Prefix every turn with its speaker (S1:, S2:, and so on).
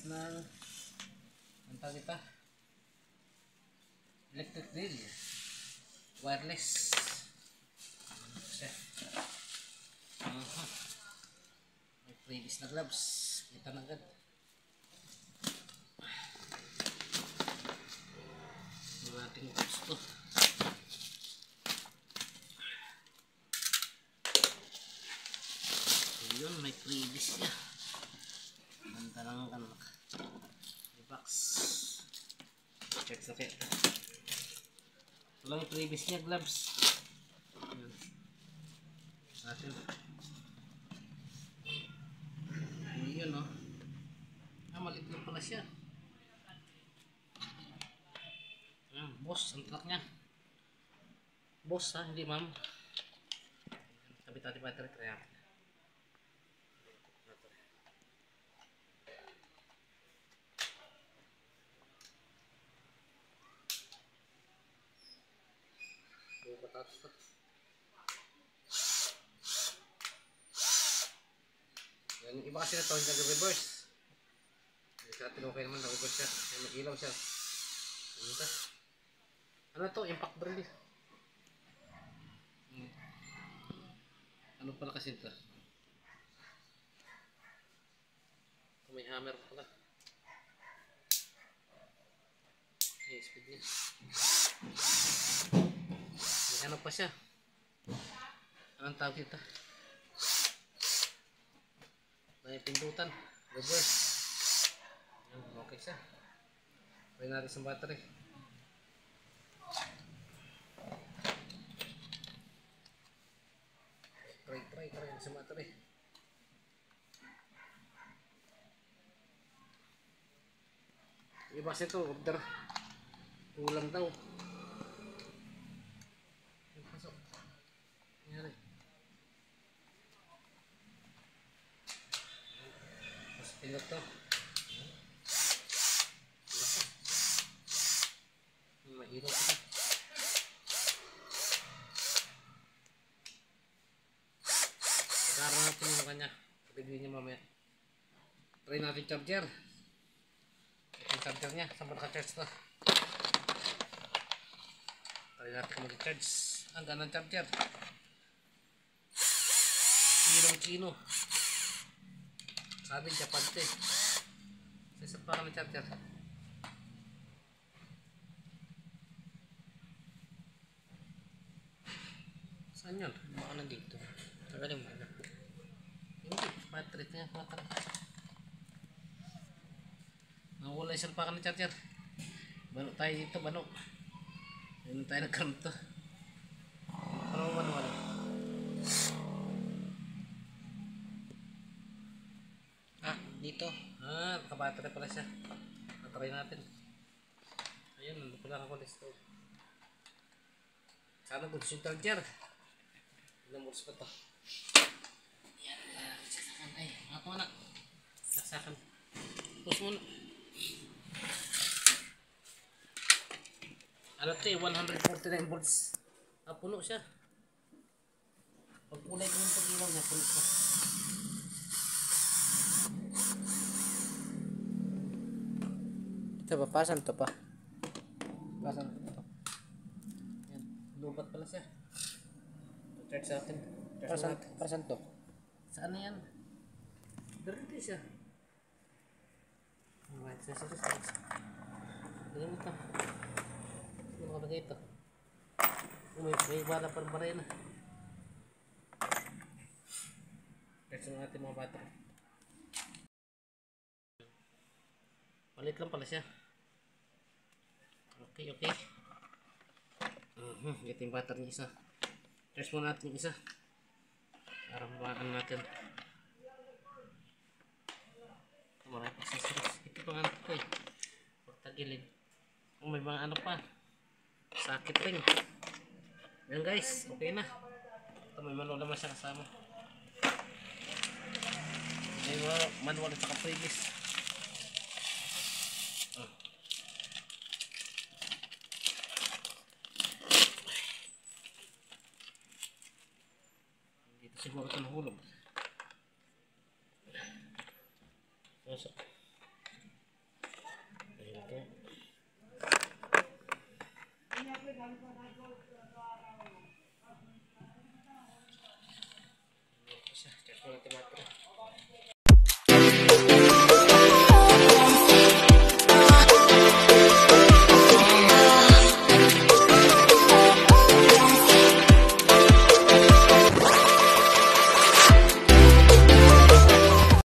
S1: guys ng ang tawag ito, electric drill wireless. May previous na gloves, kita na agad. Yung ating gloves to. Yun, may previous niya. Ganda lang ang box. Check sa kaya. Walang previous niya gloves. Yun. Atin. Yun o. Maliit lang pala siya. Boss, ang truck niya. Boss ha, hindi ma'am. Kabit natin battery kaya. Patatas to. Yan, yung iba kasi na to hindi nag-reverse. Sa atin okay naman, nag-reverse siya. May ilaw siya. Ano to? Impact drill. Ano pala kasi ito? May hammer pala. Okay, speed niya. May ano pa siya? Anong tawag ito? May pindutan. Reverse. Okay siya. Try natin sa battery. Try sa battery. Iba kasi ito, order. Kulang daw. Pasok. Nangyari. Tapos pinot to. Mahirap ito. Pagkaroon natin yung kanya. Review niya mamaya. Try natin charger. Yung charger niya. Saan ba naka-charge to? Try natin kung mag-charge. Ang ganang charger. Kino. Sabi Japan to eh. Isa pa kami charger. Saan yun? Baka nandito. Tagaling mo. Hindi. Battery niya. Nawala isang pa kami charger. Bano tayo dito. Bano. Ayun tayo nagkaroon to. Ano wala. Dito. Nakabattery pala siya. Natry natin. Ayun, nandun pala ako listo. Sana good yung charger. Ilang volts pa to. Yan. Saksakan. Ay, ako na. Saksakan. Push muna. Ano ito eh, 149 volts. Puno siya. Pag kulay ko yung pag-ilaw niya, puno siya. Ito ba? Pasan to pa? Pasan to. Yan. Lubat pala siya. Charge sa atin. Pasan to? Saan na yan? Dirty siya. Alright, sa. Ganyan ito. Ano nakalagay ito? May bala pa rin na. Charge na natin mga battery. Malit lang pala siya. Okay. Ito yung battery niya isa. Charge muna natin yung isa. Para mabakan natin. Marami pa accessories. Ito pang ano ito eh. Portagilid. May mga ano pa. Sakit ring. Yan guys. Okay na. Ito may manual naman siya kasama. May manual at saka previous. Siguro ito nahulog. Masok. Check ko lang tomato.